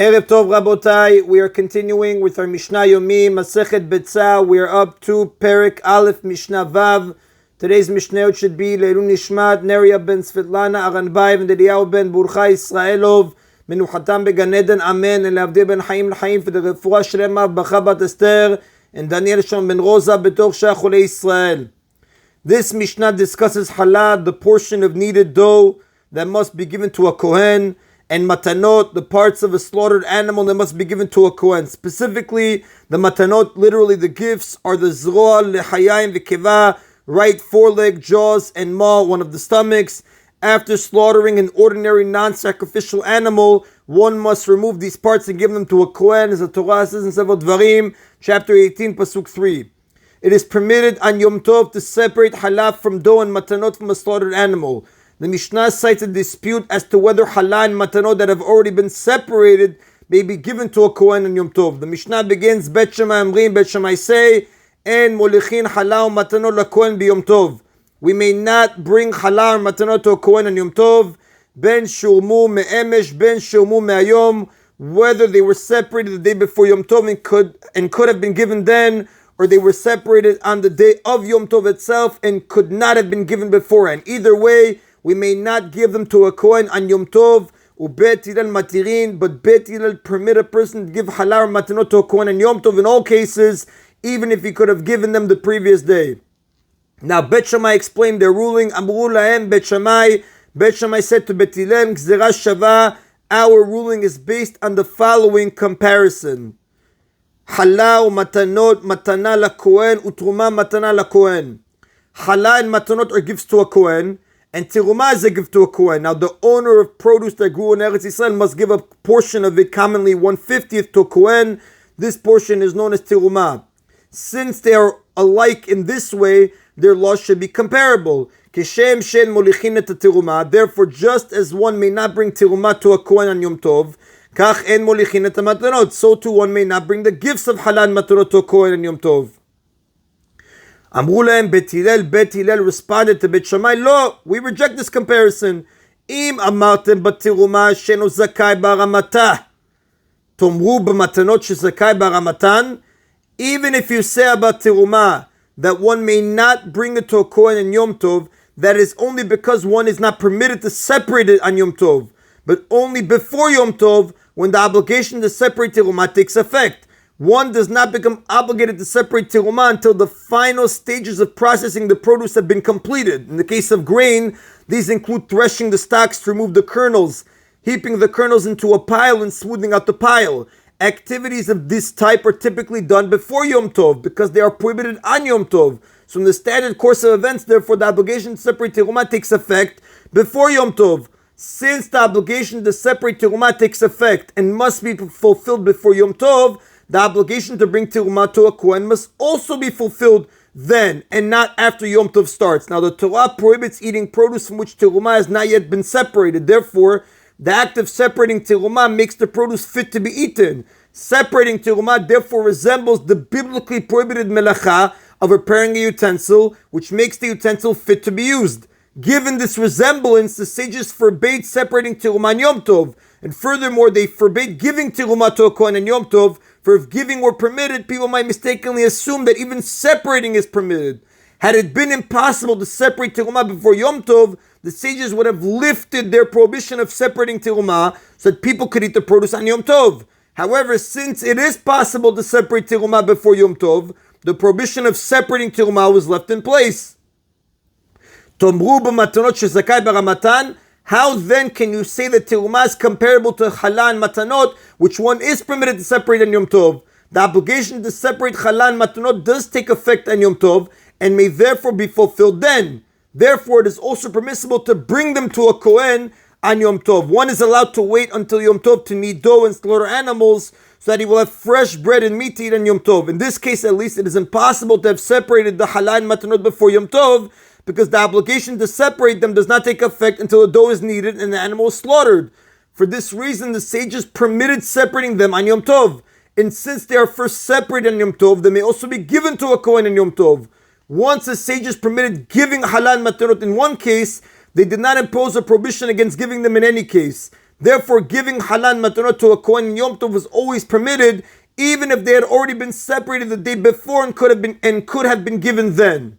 Erev Tov Rabotai, we are continuing with our Mishna Yomi, Masechet Beitzah. We are up to Perek Aleph Mishnah Vav. Today's Mishnayot should be Leilun Nishmat, Neria ben Svetlana, Aranbayev, and Eliyahu ben Burcha Israelov, Menuchatam beGan Eden, Amen, and Leavdei ben Chaim L'Chaim, for the Refuah Shlema, Bacha bat Esther, and Daniel Shon ben Rosa, Betoch Shah Cholei Israel. This Mishnah discusses halal, the portion of kneaded dough that must be given to a Kohen, and matanot, the parts of a slaughtered animal that must be given to a Kohen. Specifically, the matanot, literally the gifts, are the zroa, lehayim, v'keva, right foreleg, jaws, and maw, one of the stomachs. After slaughtering an ordinary non-sacrificial animal, one must remove these parts and give them to a Kohen, as the Torah says in Sefer Dvarim, chapter 18, pasuk 3. It is permitted on Yom Tov to separate halaf from dough and matanot from a slaughtered animal. The Mishnah cites a dispute as to whether halal and matanot that have already been separated may be given to a Kohen on Yom Tov. The Mishnah begins, Bet Shammai Amrim, Bet Shammai say, En molichin halal matanot laKohen b'Yom Tov. We may not bring halal and matanot to a Kohen on Yom Tov, ben shurmu me'emesh, ben shurmu me'ayom, whether they were separated the day before Yom Tov and could have been given then, or they were separated on the day of Yom Tov itself and could not have been given beforehand. Either way, we may not give them to a Kohen on Yom Tov, Bet Hillel matirin, but Bet Hillel permit a person to give halal or matanot to a Kohen on Yom Tov in all cases, even if he could have given them the previous day. Now Bet Shammai explained their ruling. Amru lahem Bet Shammai said to Bet Hillel, Gzera shava, our ruling is based on the following comparison. Halal matanot, matana la Kohen, utruma matana la Kohen. Halal and matanot are gifts to a Kohen, and tiruma is a gift to a Kohen. Now, the owner of produce that grew in Eretz Yisrael must give a portion of it, commonly 1/50th, to a Kohen. This portion is known as tiruma. Since they are alike in this way, their laws should be comparable. Kishem shen molichin et tiruma. Therefore, just as one may not bring tiruma to a Kohen on Yom Tov, kach en molichin et matanot. So too, one may not bring the gifts of halal matanot to a Kohen on Yom Tov. Amru lahem Bet Hillel responded to Bet Shammai, Lo, we reject this comparison. Im amartem batiruma sheno zakai baramatah, tomru b'matanot shezakai baramatan. Even if you say about tiruma that one may not bring it to a Kohen in Yom Tov, that is only because one is not permitted to separate it on Yom Tov, but only before Yom Tov, when the obligation to separate tiruma takes effect. One does not become obligated to separate tiruma until the final stages of processing the produce have been completed. In the case of grain, these include threshing the stalks to remove the kernels, heaping the kernels into a pile and smoothing out the pile. Activities of this type are typically done before Yom Tov because they are prohibited on Yom Tov. So in the standard course of events, therefore, the obligation to separate tiruma takes effect before Yom Tov. Since the obligation to separate tiruma takes effect and must be fulfilled before Yom Tov, the obligation to bring tiruma to a Kohen must also be fulfilled then and not after Yom Tov starts. Now, the Torah prohibits eating produce from which tiruma has not yet been separated. Therefore, the act of separating tiruma makes the produce fit to be eaten. Separating tiruma therefore resembles the biblically prohibited melacha of repairing a utensil, which makes the utensil fit to be used. Given this resemblance, the sages forbade separating tiruma on Yom Tov, and furthermore, they forbade giving tiruma to a Kohen on Yom Tov, for if giving were permitted, people might mistakenly assume that even separating is permitted. Had it been impossible to separate tiruma before Yom Tov, the sages would have lifted their prohibition of separating tiruma so that people could eat the produce on Yom Tov. However, since it is possible to separate tiruma before Yom Tov, the prohibition of separating tiruma was left in place. Tomru b'matanot shezakai baramatan. How then can you say that tiruma is comparable to halal and matanot, which one is permitted to separate on Yom Tov? The obligation to separate halal and matanot does take effect on Yom Tov and may therefore be fulfilled then. Therefore, it is also permissible to bring them to a Kohen on Yom Tov. One is allowed to wait until Yom Tov to knead dough and slaughter animals so that he will have fresh bread and meat to eat on Yom Tov. In this case, at least, it is impossible to have separated the halal and matanot before Yom Tov, because the obligation to separate them does not take effect until the dough is kneaded and the animal is slaughtered. For this reason, the sages permitted separating them on Yom Tov. And since they are first separated on Yom Tov, they may also be given to a Kohen on Yom Tov. Once the sages permitted giving halal matanot in one case, they did not impose a prohibition against giving them in any case. Therefore, giving halan matanot to a kohen in Yom Tov was always permitted, even if they had already been separated the day before and could have been given then.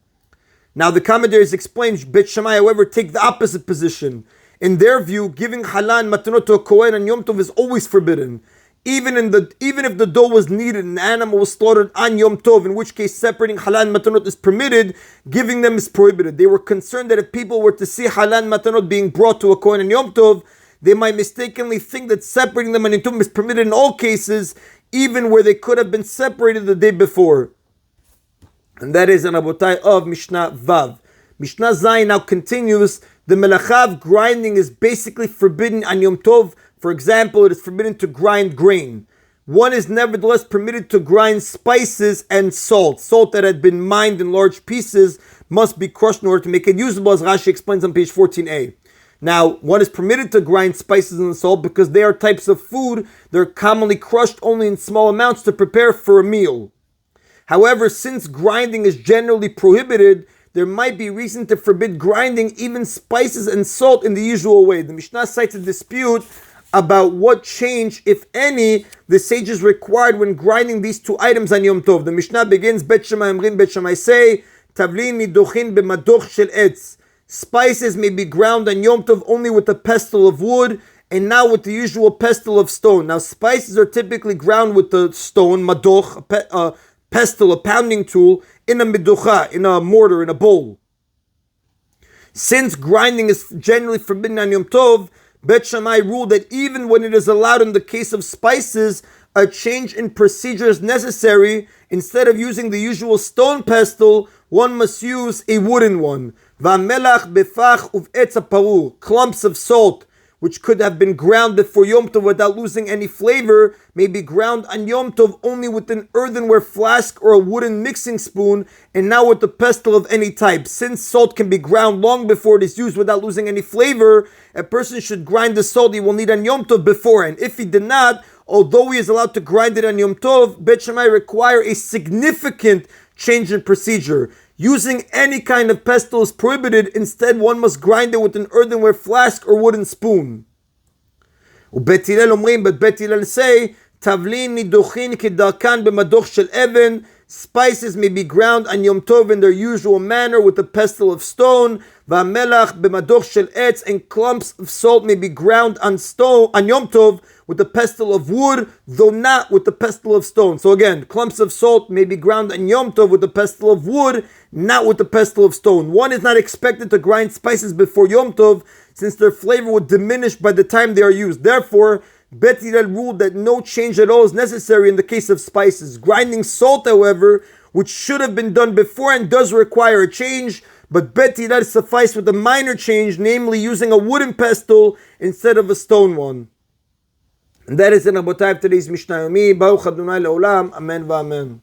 Now the commentaries explain Beit Shammai, however, take the opposite position. In their view, giving halan matanot to a kohen on Yom Tov is always forbidden, even if the dough was needed and the animal was slaughtered on Yom Tov, in which case separating halan matanot is permitted, giving them is prohibited. They were concerned that if people were to see halan matanot being brought to a kohen on Yom Tov, they might mistakenly think that separating them on Yom Tov is permitted in all cases, even where they could have been separated the day before. And that is an abotai of Mishnah Vav. Mishnah Zayin now continues. The melacha of grinding is basically forbidden on Yom Tov. For example, it is forbidden to grind grain. One is nevertheless permitted to grind spices and salt. Salt that had been mined in large pieces must be crushed in order to make it usable, as Rashi explains on page 14a. Now, one is permitted to grind spices and salt because they are types of food that are commonly crushed only in small amounts to prepare for a meal. However, since grinding is generally prohibited, there might be reason to forbid grinding even spices and salt in the usual way. The Mishnah cites a dispute about what change, if any, the sages required when grinding these two items on Yom Tov. The Mishnah begins, Bet Shammai Omrim, Bet Shammai say, Tavlin midochin b'madoch shel etz. Spices may be ground on Yom Tov only with a pestle of wood, and now with the usual pestle of stone. Now, spices are typically ground with the stone, madoch, a pestle, a pounding tool, in a meducha, in a mortar, in a bowl. Since grinding is generally forbidden on Yom Tov, Bet Shammai ruled that even when it is allowed in the case of spices, a change in procedure is necessary. Instead of using the usual stone pestle, one must use a wooden one. V'amelach befach uv'etz parur, clumps of salt, which could have been ground before Yom Tov without losing any flavor, may be ground on Yom Tov only with an earthenware flask or a wooden mixing spoon, and now with a pestle of any type. Since salt can be ground long before it is used without losing any flavor, a person should grind the salt he will need on Yom Tov beforehand. If he did not, although he is allowed to grind it on Yom Tov, Bet Shammai require a significant change in procedure. Using any kind of pestle is prohibited. Instead, one must grind it with an earthenware flask or wooden spoon. But Bet Hillel say, Tavlin nidochin kedarkan b'madoch shel even. Spices may be ground on Yom Tov in their usual manner with a pestle of stone. V'amelach b'madoch shel etz, and clumps of salt may be ground on Yom Tov with the pestle of wood, though not with the pestle of stone. So again, clumps of salt may be ground on Yom Tov with the pestle of wood, not with the pestle of stone. One is not expected to grind spices before Yom Tov, since their flavor would diminish by the time they are used. Therefore, Bet Hillel ruled that no change at all is necessary in the case of spices. Grinding salt, however, which should have been done before and does require a change, but Bet Hillel sufficed with a minor change, namely using a wooden pestle instead of a stone one. And that is in Abotai of today's Mishna Yomi. Baruch Adonai Le'olam. Amen v'amen.